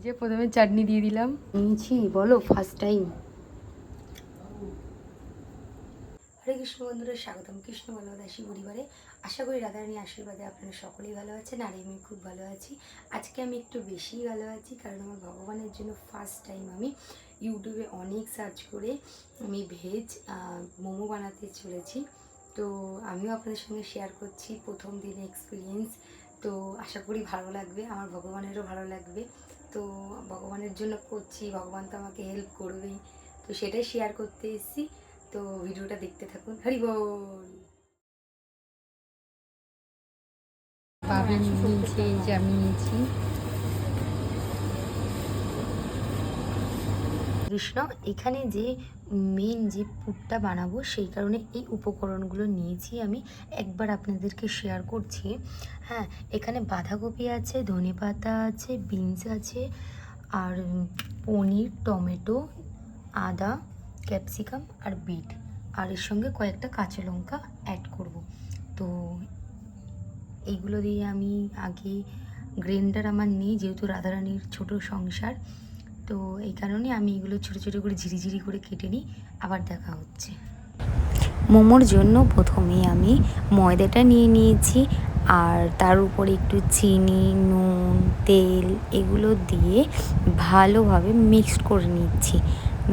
যে প্রথমে চাটনি দিয়ে দিলাম, নিয়েছি বলো ফার্স্ট টাইম। হরে কৃষ্ণ বন্ধুরা, স্বাগতম কৃষ্ণ বলদাসী পরিবারে। আশা করি রাধারানী আশীর্বাদে আপনারা সকলেই ভালো আছেন, আর আমি খুব ভালো আছি। আজকে আমি একটু বেশিই ভালো আছি, কারণ আমার ভগবানের জন্য ফার্স্ট টাইম আমি ইউটিউবে অনেক সার্চ করে আমি ভেজ মোমো বানাতে চলেছি। তো আমিও আপনাদের সঙ্গে শেয়ার করছি প্রথম দিনের এক্সপিরিয়েন্স। তো আশা করি ভালো লাগবে, আমার ভগবানেরও ভালো লাগবে। তো ভগবানের জন্য করছি, ভগবান তো আমাকে হেল্প করবেই, তো সেটাই শেয়ার করতে এসেছি। তো ভিডিওটা দেখতে থাকুন। হরি বল। বাবু নিয়েছে, এই যে আমি নিয়েছি কৃষ্ণ। এখানে যে মেন যে পুরটা বানাবো সেই কারণে এই উপকরণগুলো নিয়েছি আমি, একবার আপনাদেরকে শেয়ার করছি। হ্যাঁ, এখানে বাঁধাকপি আছে, ধনেপাতা আছে, বিনস আছে, আর পনির, টমেটো, আদা, ক্যাপসিকাম আর বিট, আর এর সঙ্গে কয়েকটা কাঁচা লঙ্কা অ্যাড করব। তো এইগুলো দিয়ে আমি আগে, গ্রাইন্ডার আমার নেই যেহেতু রাধারানীর ছোট সংসার, তো এই কারণে আমি এগুলো ছোটো ছোটো করে ঝিরিঝিরি করে কেটে নিই। আবার দেখা হচ্ছে। মোমোর জন্য প্রথমে আমি ময়দাটা নিয়ে নিয়েছি, আর তার উপরে একটু চিনি, নুন, তেল এগুলো দিয়ে ভালোভাবে মিক্সড করে নিচ্ছি।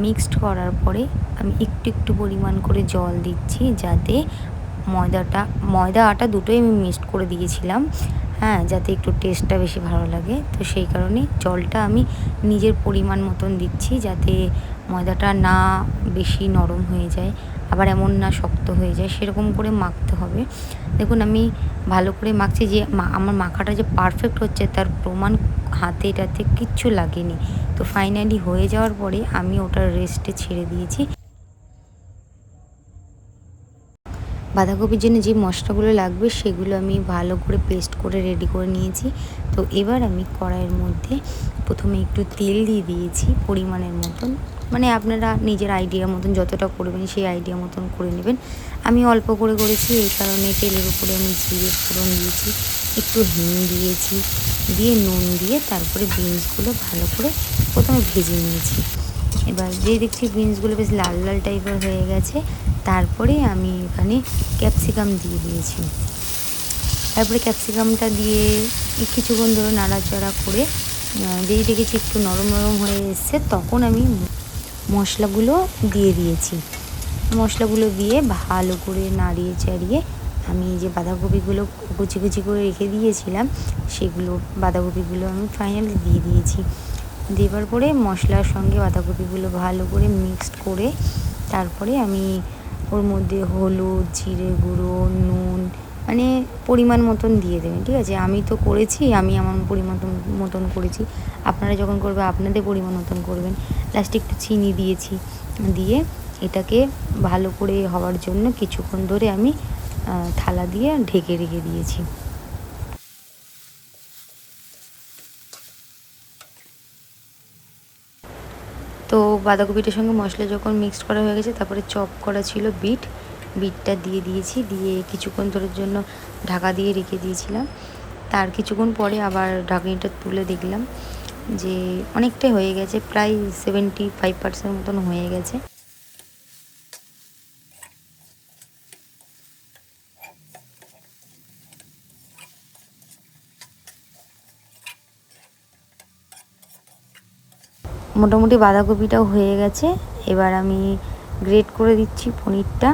মিক্সড করার পরে আমি একটু একটু পরিমাণ করে জল দিচ্ছি, যাতে ময়দা আটা দুটোই আমি মিক্সড করে দিয়েছিলাম, হ্যাঁ, যাতে একটু টেস্টটা বেশি ভালো লাগে। তো সেই কারণে জলটা আমি নিজের পরিমাণ মতন দিচ্ছি, যাতে ময়দাটা না বেশি নরম হয়ে যায়, আবার এমন না শক্ত হয়ে যায়, সেরকম করে মাখতে হবে। দেখুন আমি ভালো করে মাখছি, যে আমার মাখাটা যে পারফেক্ট হচ্ছে তার প্রমাণ হাতে এটাতে কিচ্ছু লাগেনি। তো ফাইনালি হয়ে যাওয়ার পরে আমি ওটার রেস্টে ছেড়ে দিয়েছি। বাঁধাকপির জন্য যে মশলাগুলো লাগবে সেগুলো আমি ভালো করে পেস্ট করে রেডি করে নিয়েছি। তো এবার আমি কড়াইয়ের মধ্যে প্রথমে একটু তেল দিয়ে দিয়েছি পরিমাণের মতন, মানে আপনারা নিজের আইডিয়া মতন যতটা করবেন সেই আইডিয়া মতন করে নেবেন। আমি অল্প করে করেছি, এই কারণে তেলের উপরে আমি জিরে ফোড়ন দিয়েছি, একটু হিং দিয়েছি, দিয়ে নুন দিয়ে তারপরে বিনসগুলো ভালো করে প্রথমে ভেজে নিয়েছি। এবার যেই দেখছি বিনসগুলো বেশ লাল লাল টাইপের হয়ে গেছে, তারপরে আমি এখানে ক্যাপসিকাম দিয়ে দিয়েছি। তারপরে ক্যাপসিকামটা দিয়ে কিছুক্ষণ ধরে নাড়াচাড়া করে যেই দেখেছি একটু নরম নরম হয়ে এসছে, তখন আমি মশলাগুলো দিয়ে দিয়েছি। মশলাগুলো দিয়ে ভালো করে নাড়িয়ে চাড়িয়ে আমি যে বাঁধাকপিগুলো কুচি কুচি করে রেখে দিয়েছিলাম, সেগুলো বাঁধাকপিগুলো আমি ফাইনালি দিয়ে দিয়েছি। দেওয়ার পরে মশলার সঙ্গে বাঁধাকপিগুলো ভালো করে মিক্সড করে তারপরে আমি ওর মধ্যে হলুদ, জিরে গুঁড়ো, নুন, মানে পরিমাণ মতন দিয়ে দেবেন, ঠিক আছে? আমি তো করেছি, আমি আমার পরিমাণ মতন করেছি, আপনারা যখন করবে আপনাদের পরিমাণ মতন করবেন। লাস্টে একটু চিনি দিয়েছি, দিয়ে এটাকে ভালো করে হওয়ার জন্য কিছুক্ষণ ধরে আমি থালা দিয়ে ঢেকে রেখে দিয়েছি। তো বাঁধাকপিটার সঙ্গে মশলা যখন মিক্সড করা হয়ে গেছে, তারপরে চপ করা ছিল বিটটা দিয়ে দিয়েছি, দিয়ে কিছুক্ষণ ধরের জন্য ঢাকা দিয়ে রেখে দিয়েছিলাম। তার কিছুক্ষণ পরে আবার ঢাকনিটা তুলে দেখলাম যে অনেকটাই হয়ে গেছে, প্রায় 75% মতন হয়ে গেছে। মোটামুটি বাঁধাকপিটাও হয়ে গেছে। এবার আমি গ্রেট করে দিচ্ছি পনিরটা।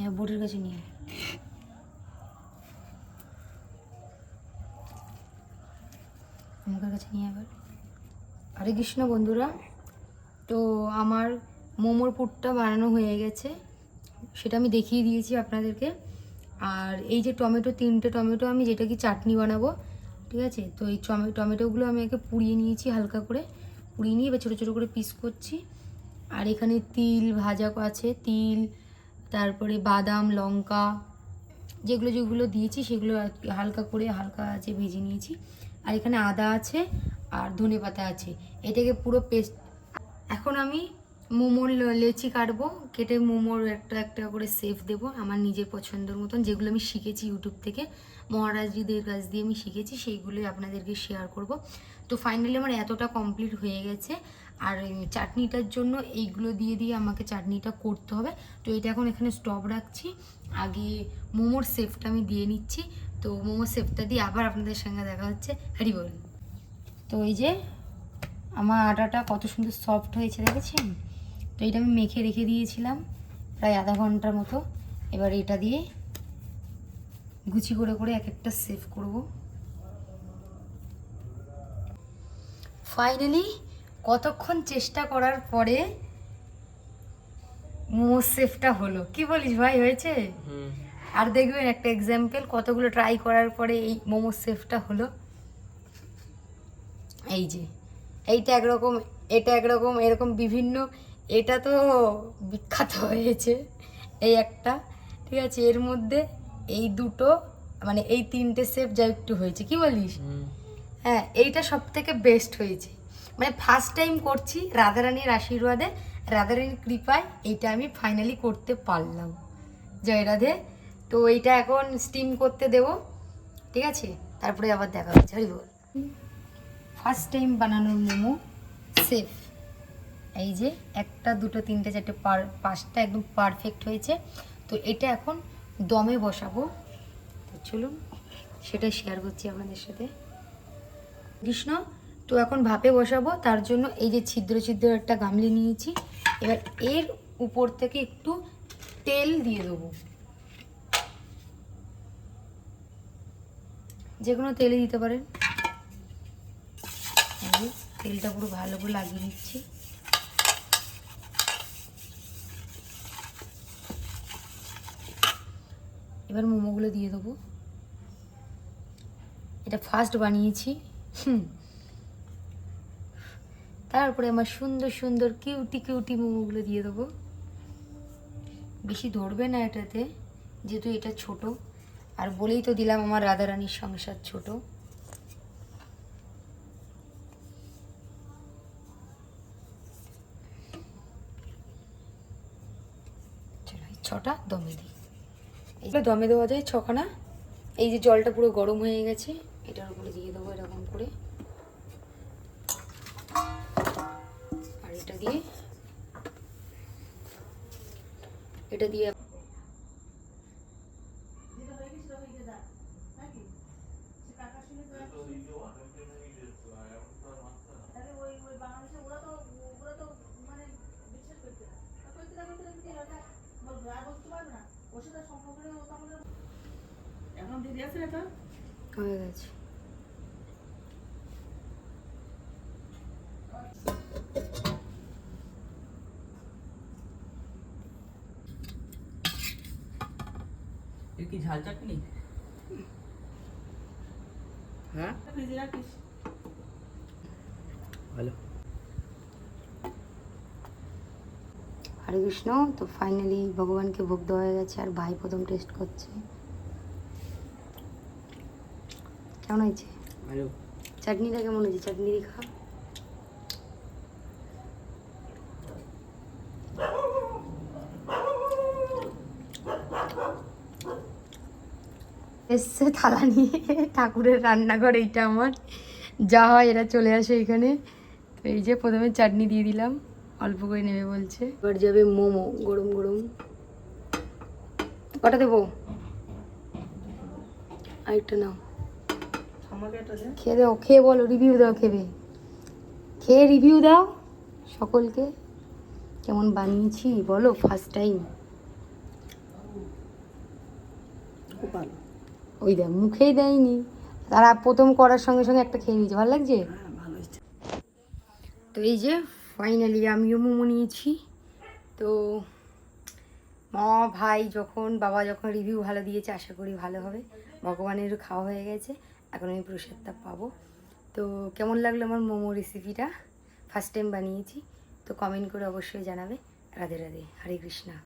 হ্যাঁ বোর্ডের কাছে নিয়ে মুখের কাছে নিয়ে আবার। হরে কৃষ্ণ বন্ধুরা, তো আমার মোমোর পুরটা বানানো হয়ে গেছে, সেটা আমি দেখিয়ে দিয়েছি আপনাদেরকে। আর এই যে টমেটো, 3টে টমেটো আমি যেটা কি চাটনি বানাবো, ঠিক আছে। তো এই টমেটোগুলো আমি একে পুড়িয়ে নিয়েছি, হালকা করে পুড়িয়ে নিয়ে এবার ছোটো ছোটো করে পিস করছি। আর এখানে তিল ভাজা আছে, তিল, তারপরে বাদাম, লঙ্কা, যেগুলো যেগুলো দিয়েছি সেগুলো হালকা করে হালকা আছে ভেজে নিয়েছি। আর এখানে আদা আছে আর ধনেপাতা আছে, এটাকে পুরো পেস্ট। এখন আমি মোমোর লেচি কাটবো, কেটে মোমোর একটা একটা করে শেপ দেবো আমার নিজের পছন্দের মতন, যেগুলো আমি শিখেছি ইউটিউব থেকে, মহারাজজিদের কাছ দিয়ে আমি শিখেছি, সেইগুলোই আপনাদেরকে শেয়ার করব। তো ফাইনালি আমার এতটা কমপ্লিট হয়ে গেছে। আর চাটনিটার জন্য এইগুলো দিয়ে দিয়ে আমাকে চাটনিটা করতে হবে। তো এটা এখন এখানে স্টপ রাখছি, আগে মোমোর শেপটা আমি দিয়ে নিচ্ছি। তো মোমোর শেপটা দিয়ে আবার আপনাদের সঙ্গে দেখা হচ্ছে। হরি বল। তো এই যে আমার আটাটা কত সুন্দর সফট হয়েছে দেখেছেন। তো এটা আমি মেখে রেখে দিয়েছিলাম প্রায় আধা ঘন্টার মতো। এবার এটা দিয়ে গুছি করে করে এক একটা সেভ করব। ফাইনালি কতক্ষণ চেষ্টা করার পরে মোমো সেফটা হলো, কি বলিস ভাই, হয়েছে? আর দেখবেন একটা এক্সাম্পল, কতগুলো ট্রাই করার পরে এই মোমো সেফটা হলো। এই যে এইটা একরকম, এটা একরকম, এরকম বিভিন্ন, এটা তো বিখ্যাত হয়েছে এই একটা, ঠিক আছে। এর মধ্যে এই দুটো মানে এই 3টে শেপ যা একটু হয়েছে, কি বলিস? হ্যাঁ, এইটা সব থেকে বেস্ট হয়েছে, মানে ফার্স্ট টাইম করছি রাধারানীর আশীর্বাদে, রাধারানীর কৃপায় এইটা আমি ফাইনালি করতে পারলাম। জয় রাধে। তো এইটা এখন স্টিম করতে দেব, ঠিক আছে, তারপরে আবার দেখা হচ্ছে। হরি বল। ফার্স্ট টাইম বানানোর মোমো সেফ, এই যে 1টা 2টো 3টে 4টে 5টা একদম পারফেক্ট হয়েছে। তো এটা এখন দমে বসাবো, তো চলুন সেটা শেয়ার করছি আপনাদের সাথে। কৃষ্ণ, তো এখন ভাপে বসাবো, তার জন্য এই যে ছিদ্র ছিদ্র একটা গামলি নিয়েছি। এবার এর উপর থেকে একটু তেল দিয়ে দেবো, যে কোনো তেলে দিতে পারেন। তেলটা পুরো ভালো করে লাগিয়ে নিচ্ছি। এবার মোমোগুলো দিয়ে দেবো, এটা ফার্স্ট বানিয়েছি। তারপরে আমার সুন্দর সুন্দর কিউটি কিউটি মোমোগুলো দিয়ে দেবো। বেশি ধরবে না এটাতে, যেহেতু এটা ছোট, আর বলেই তো দিলাম আমার রাধারানীর সংসার ছোট। চলো 6টা দমে দিই, এইগুলো দমে দেওয়া যায় 6খানা। এই যে জলটা পুরো গরম হয়ে গেছে, এটার উপরে দিয়ে দেবো এরকম করে। আর এটা দিয়ে হয়ে গেছে। কি ঝাল চাটনি? হ্যাঁ ভালো। হরে কৃষ্ণ। তো ফাইনালি ভগবানকে ভোগ দেওয়া হয়ে গেছে, আর ভাই প্রথম টেস্ট করছে। কেমন হয়েছে? ভালো। চাটনিটা কেমন হয়েছে? চাটনি দিয়ে খা। এসছে থালা নিয়ে, ঠাকুরের রান্নাঘর এইটা আমার, যা হয় এরা চলে আসে এখানে। তো এই যে প্রথমে চাটনি দিয়ে দিলাম, অল্প করে নেবে বলছে। এবার যাবে মোমো, গরম গরম। কটা দেবো? আরেকটা নাও, খেয়ে দাও, খেয়ে বলো, রিভিউ দাও, খেয়ে রিভিউ দাও সকলকে, কেমন বানিয়েছি বলো ফার্স্ট টাইম। খুব ভালো। ওই দেখ মুখেই দেয়নি, তারা প্রথম করার সঙ্গে সঙ্গে একটা খেয়ে নিয়েছে, ভালো লাগছে। হ্যাঁ ভালো হয়েছে। তো এই যে ফাইনালি আমিও মোমো নিয়েছি। তো মা ভাই যখন বাবা যখন রিভিউ ভালো দিয়েছে, আশা করি ভালো হবে। ভগবানেরও খাওয়া হয়ে গেছে, এখন আমি প্রসাদটা পাবো। তো কেমন লাগলো আমার মোমো রেসিপিটা, ফার্স্ট টাইম বানিয়েছি। তো কমেন্ট করে অবশ্যই জানাবে। রাধে রাধে, হরে কৃষ্ণা।